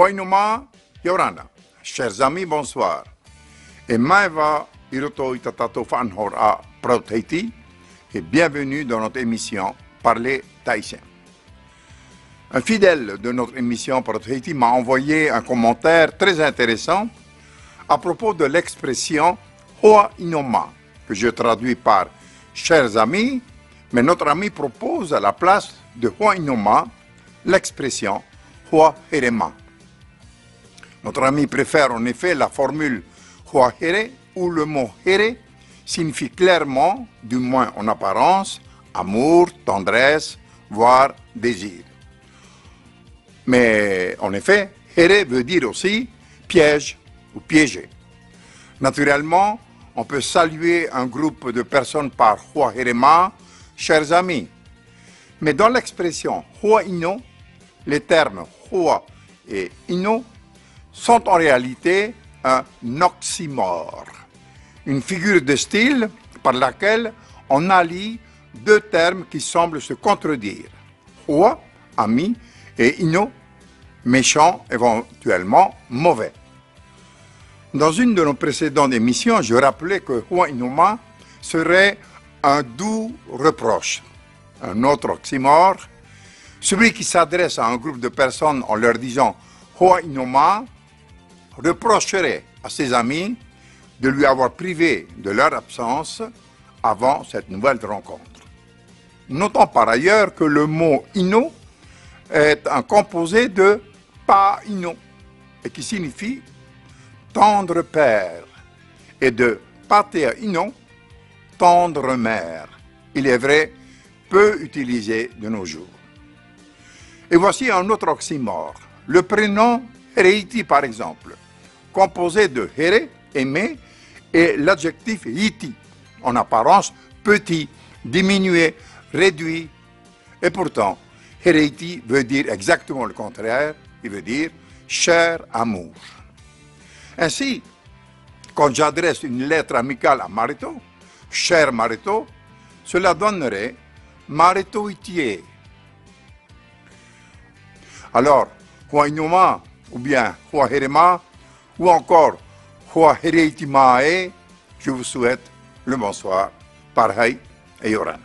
Huainuma Yorana. Chers amis, bonsoir. Et Maeva Iroto Itatato Fanhora Proteiti. Et bienvenue dans notre émission Parler Tahitien. Un fidèle de notre émission Proteiti m'a envoyé un commentaire très intéressant à propos de l'expression Hoa Inoma, que je traduis par chers amis, mais notre ami propose à la place de Hoa Inoma l'expression Hoa Herema. Notre ami préfère en effet la formule Hoa Here, où le mot Here signifie clairement, du moins en apparence, amour, tendresse, voire désir. Mais en effet, Here veut dire aussi piège ou piéger. Naturellement, on peut saluer un groupe de personnes par Hoa Herema, chers amis. Mais dans l'expression Hoa Ino, les termes Hoa et Ino sont en réalité un oxymore, une figure de style par laquelle on allie deux termes qui semblent se contredire. Hoa, ami, et Ino, méchant, éventuellement mauvais. Dans une de nos précédentes émissions, je rappelais que Hoa Inoma serait un doux reproche. Un autre oxymore, celui qui s'adresse à un groupe de personnes en leur disant Hoa Inoma, reprocherait à ses amis de lui avoir privé de leur absence avant cette nouvelle rencontre. Notons par ailleurs que le mot Ino est un composé de Pa Ino, et qui signifie tendre père, et de Pater Ino, tendre mère. Il est vrai, peu utilisé de nos jours. Et voici un autre oxymore. Le prénom Hereiti, par exemple, composé de Here, aimer, et l'adjectif Iti, en apparence petit, diminué, réduit. Et pourtant, Hereiti veut dire exactement le contraire, il veut dire cher amour. Ainsi, quand j'adresse une lettre amicale à Marito, cher Marito, cela donnerait Marito Itie. Alors, Hoa Inoma, ou bien Hoa Herema, ou encore Hoa Hereitimae, je vous souhaite le bonsoir, Parhai et Yoran.